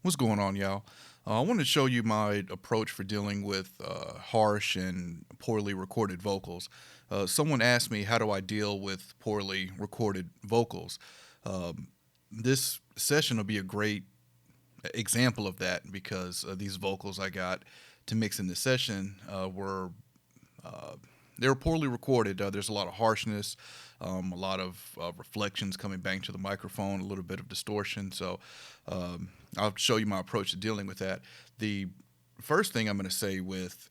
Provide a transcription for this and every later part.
What's going on, y'all? I wanted to show you my approach for dealing with harsh and poorly recorded vocals. Someone asked me, how do I deal with poorly recorded vocals? This session will be a great example of that because these vocals I got to mix in this session were uh, they were poorly recorded. There's a lot of harshness, a lot of reflections coming back to the microphone, a little bit of distortion. So I'll show you my approach to dealing with that. The first thing I'm going to say with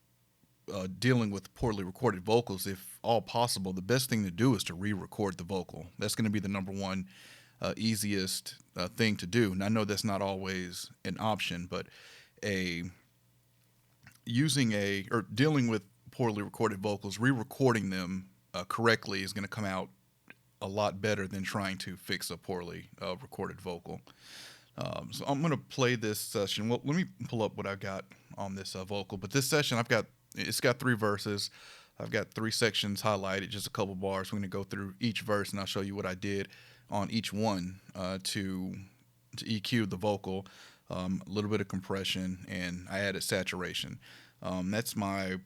dealing with poorly recorded vocals, if all possible, the best thing to do is to re-record the vocal. That's going to be the number one easiest thing to do. And I know that's not always an option, but a using a or dealing with poorly recorded vocals, re-recording them correctly is going to come out a lot better than trying to fix a poorly recorded vocal. So I'm going to play this session. Well, let me pull up what I've got on this vocal. But this session, it's got three verses. I've got three sections highlighted, just a couple bars. We're going to go through each verse, and I'll show you what I did on each one to EQ the vocal. A little bit of compression, and I added saturation. That's my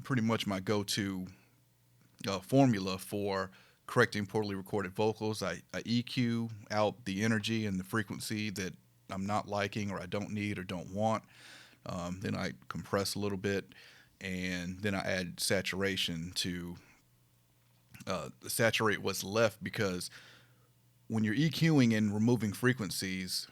pretty much my go-to formula for correcting poorly recorded vocals. I EQ out the energy and the frequency that I'm not liking or I don't need or don't want. Then I compress a little bit, and then I add saturation to saturate what's left, because when you're EQing and removing frequencies,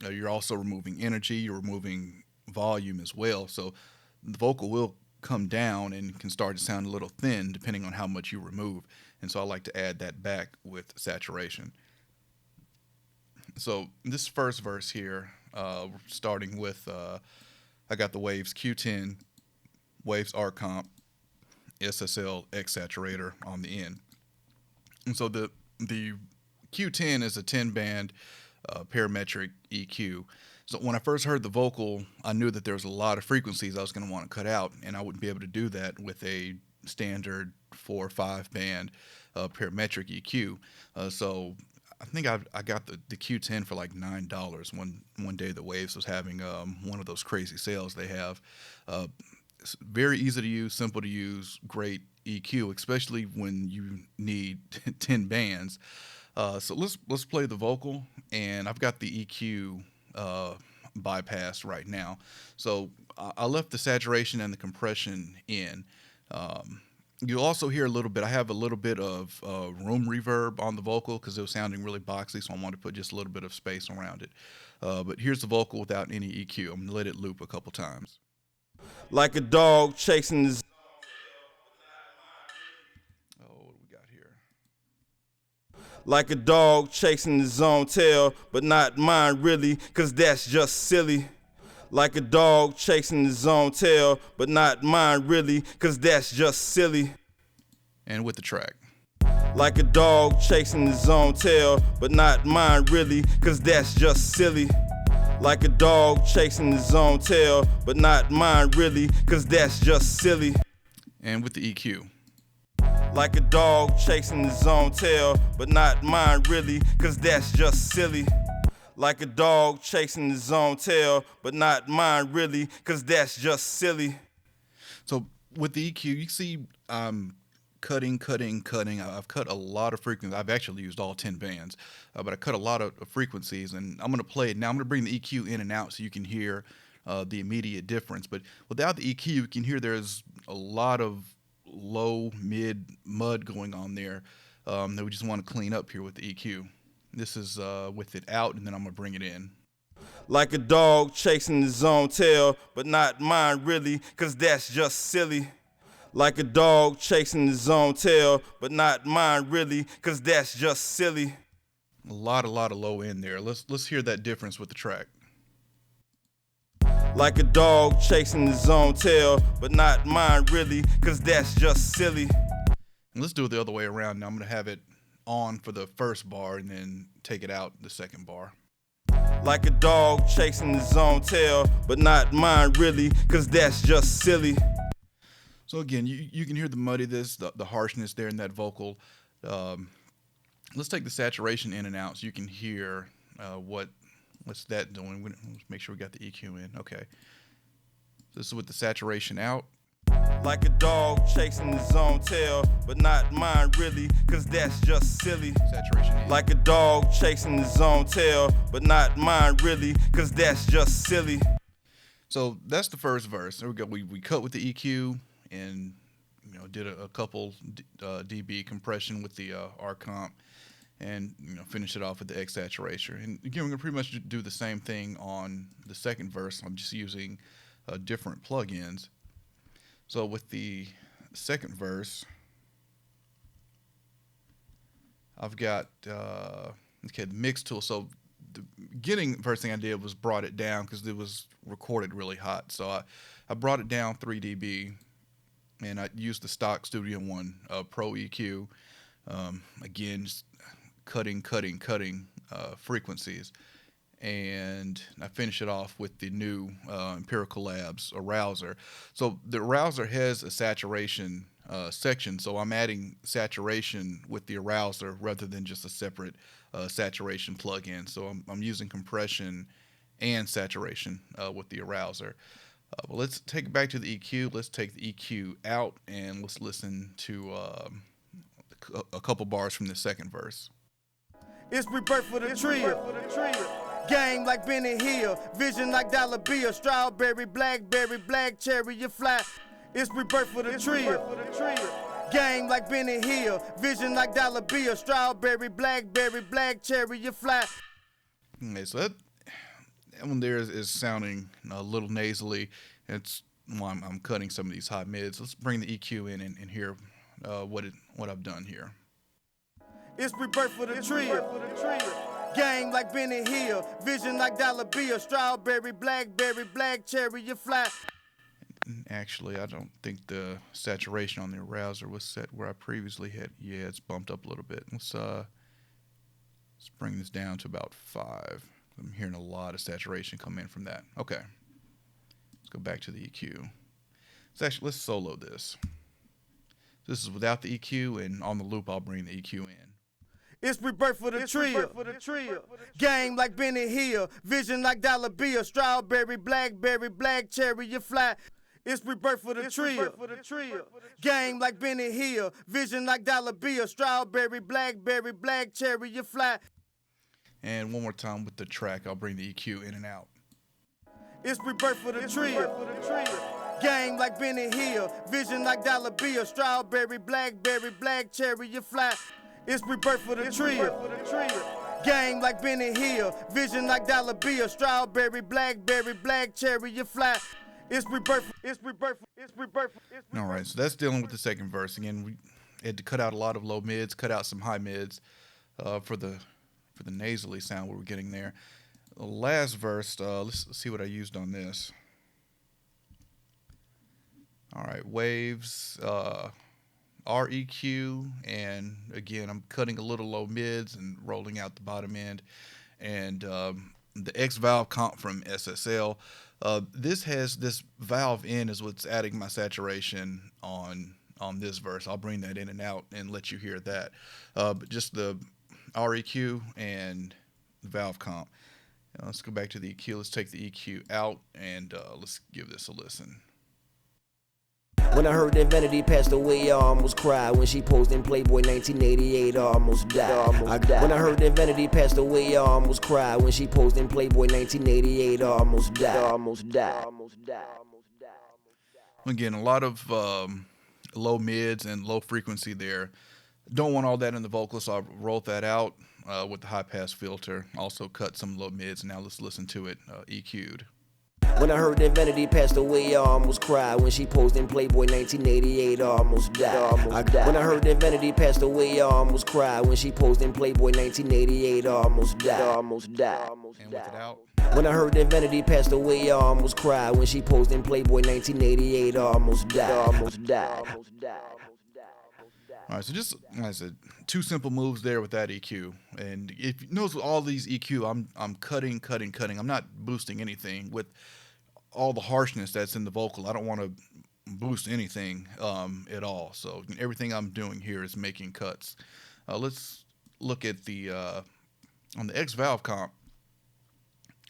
you're also removing energy, you're removing volume as well. So the vocal will come down and can start to sound a little thin depending on how much you remove. And so I like to add that back with saturation. So this first verse here, starting with, I got the Waves Q10, Waves Rcomp, SSL X-saturator on the end. And so the Q10 is a 10-band parametric EQ. So when I first heard the vocal, I knew that there was a lot of frequencies I was going to want to cut out, and I wouldn't be able to do that with a standard 4 or 5 band parametric EQ. So I think I got the Q10 for like $9 one day the Waves was having one of those crazy sales they have. It's very easy to use, simple to use, great EQ, especially when you need 10 bands. So let's play the vocal, and I've got the EQ bypassed right now. So I left the saturation and the compression in. You'll also hear a little bit. I have a little bit of room reverb on the vocal because it was sounding really boxy, so I wanted to put just a little bit of space around it. But here's the vocal without any EQ. I'm gonna let it loop a couple times. Like a dog chasing his Oh, what do we got here? like a dog chasing his own tail, but not mine really, cause that's just silly. Like a dog chasing his own tail, but not mine really, cause that's just silly. And with the track. Like a dog chasing his own tail, but not mine really, cause that's just silly. Like a dog chasing his own tail, but not mine really, cause that's just silly. And with the EQ. Like a dog chasing his own tail, but not mine really, cause that's just silly. Like a dog chasing his own tail, but not mine really, cause that's just silly. So with the EQ, you see cutting. I've cut a lot of frequencies. I've actually used all 10 bands, but I cut a lot of frequencies, and I'm going to play it now. I'm going to bring the EQ in and out so you can hear the immediate difference. But without the EQ, you can hear there's a lot of low, mid mud going on there that we just want to clean up here with the EQ. This is with it out, and then I'm going to bring it in. Like a dog chasing his own tail, but not mine really, cause that's just silly. Like a dog chasing his own tail, but not mine really, cause that's just silly. A lot of low end there. Let's hear that difference with the track. Like a dog chasing his own tail, but not mine really, cause that's just silly. And let's do it the other way around. Now I'm going to have it on for the first bar and then take it out the second bar. Like a dog chasing his own tail, but not mine really, cause that's just silly. So again, you can hear the muddiness, the harshness there in that vocal. Let's take the saturation in and out so you can hear what What's that doing? Let's make sure we got the EQ in. Okay. This is with the saturation out. Like a dog chasing his own tail, but not mine really, cause that's just silly. Saturation in. Like a dog chasing his own tail, but not mine really, cause that's just silly. So that's the first verse. There we go. We cut with the EQ and did a couple dB compression with the Rcomp, and finish it off with the X-saturator. And again, we're gonna pretty much do the same thing on the second verse. I'm just using different plugins. So with the second verse, I've got the mix tool. So the beginning first thing I did was brought it down because it was recorded really hot. So I brought it down 3 dB, and I used the stock Studio One Pro EQ. Again, just cutting frequencies. And I finish it off with the new Empirical Labs Arousor. So the Arousor has a saturation section, so I'm adding saturation with the Arousor rather than just a separate saturation plugin. So I'm using compression and saturation with the Arousor. Well, let's take it back to the EQ. Let's take the EQ out and let's listen to a couple bars from the second verse. It's rebirth for the trio. Game like Benny Hill, vision like Dollar Bill, strawberry, blackberry, black cherry, you fly. It's rebirth for the trio. Game like Benny Hill, vision like Dollar Bill, strawberry, blackberry, black cherry, you fly. Okay, so that one there is sounding a little nasally. It's I'm cutting some of these high mids. Let's bring the EQ in and hear what I've done here. It's rebirth for the trio. Game like Benny Hill, vision like Dollar Bill, strawberry, blackberry, black cherry, you fly. Actually, I don't think the saturation on the Arousor was set where I previously had. Yeah, it's bumped up a little bit. Let's bring this down to about 5. I'm hearing a lot of saturation come in from that. Okay, let's go back to the EQ. Let's solo this. This is without the EQ, and on the loop I'll bring the EQ in. It's rebirth for the trio. Game like Benny Hill, vision like Dollar Bill, strawberry, blackberry, black cherry, you fly. It's rebirth for the trio. Game like Benny Hill, vision like Dollar Bill, strawberry, blackberry, black cherry, you fly. And one more time with the track, I'll bring the EQ in and out. It's rebirth for the trio. Game like Benny Hill, vision like Dollar Bill, strawberry, blackberry, black cherry, you fly. It's rebirth for the trio. Game like Benny Hill, vision like Dollar Bill, strawberry, blackberry, black cherry, you fly. It's rebirth. All right, so that's dealing with the second verse. Again, we had to cut out a lot of low mids, cut out some high mids for the nasally sound we were getting there. The last verse, let's see what I used on this. All right, waves, REQ, and again, I'm cutting a little low mids and rolling out the bottom end. And the X-valve comp from SSL. This has this valve in is what's adding my saturation on this verse. I'll bring that in and out and let you hear that. But just the REQ and the valve comp. Let's go back to the EQ. Let's take the EQ out and let's give this a listen. When I heard that Vanity passed away, I almost cried. When she posed in Playboy 1988, I almost died. When I heard that Vanity passed away, I almost cried. When she posed in Playboy 1988, I almost died. Again, a lot of low mids and low frequency there. Don't want all that in the vocal, so I rolled that out with the high pass filter. Also cut some low mids. Now let's listen to it EQ'd. When I heard that Vanity passed away, I almost cried. When she posed in Playboy 1988, I almost died. When I heard that Vanity passed away, I almost cried. When she posed in Playboy 1988, I almost died. And with it out. When I heard that Vanity passed away, I almost cried. When she posed in Playboy 1988, I almost died. All right, so just like I said, 2 simple moves there with that EQ. And if you notice with all these EQ, I'm cutting. I'm not boosting anything with all the harshness that's in the vocal. I don't want to boost anything at all. So everything I'm doing here is making cuts. Let's look at the on the X-valve comp.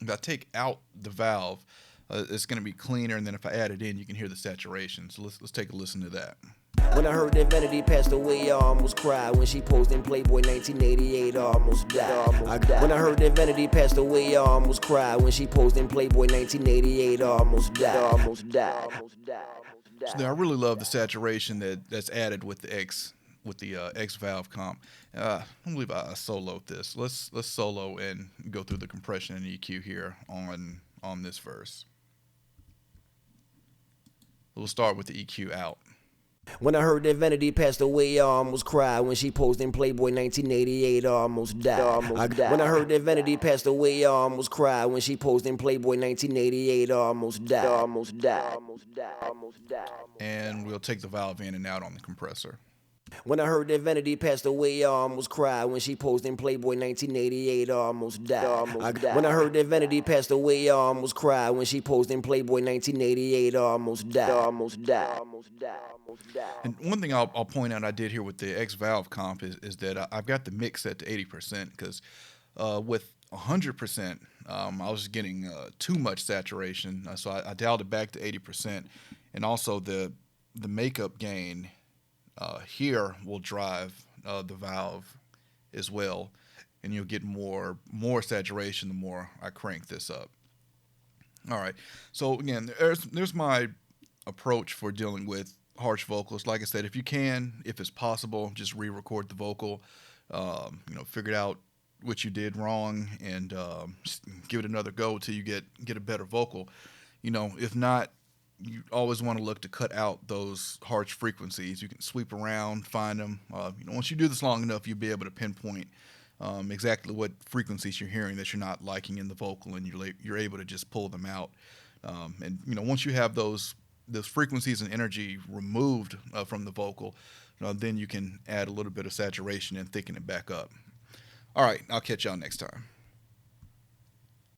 If I take out the valve, it's going to be cleaner, and then if I add it in, you can hear the saturation. So let's take a listen to that. When I heard that Vanity passed away, I almost cried. When she posed in Playboy 1988, I almost died. When I heard that Vanity passed away, I almost cried. When she posed in Playboy 1988, I almost died. So now I really love the saturation that's added with the X-valve comp. I believe I soloed this. Let's solo and go through the compression and EQ here on this verse. We'll start with the EQ out. When I heard that Vanity passed away, I almost cried. When she posed in Playboy 1988, I almost died. When I heard that Vanity passed away, I almost cried. When she posed in Playboy 1988, I almost died. And we'll take the valve in and out on the compressor. When I heard that Vanity passed away, I almost cried. When she posed in Playboy 1988, I almost died. When I heard that Vanity passed away, I almost cried. When she posed in Playboy 1988, I almost died. And one thing I'll point out I did here with the X-valve comp is that I've got the mix set to 80%, because with 100%, I was just getting too much saturation. So I dialed it back to 80%, and also the makeup gain here will drive the valve as well, and you'll get more saturation the more I crank this up. All right, so again, there's my approach for dealing with harsh vocals. Like I said, if it's possible, just re-record the vocal. Figure out what you did wrong, and just give it another go till you get a better vocal. If not, you always want to look to cut out those harsh frequencies. You can sweep around, find them. Once you do this long enough, you'll be able to pinpoint exactly what frequencies you're hearing that you're not liking in the vocal, and you're able to just pull them out. And once you have those frequencies and energy removed from the vocal, then you can add a little bit of saturation and thicken it back up. All right, I'll catch y'all next time.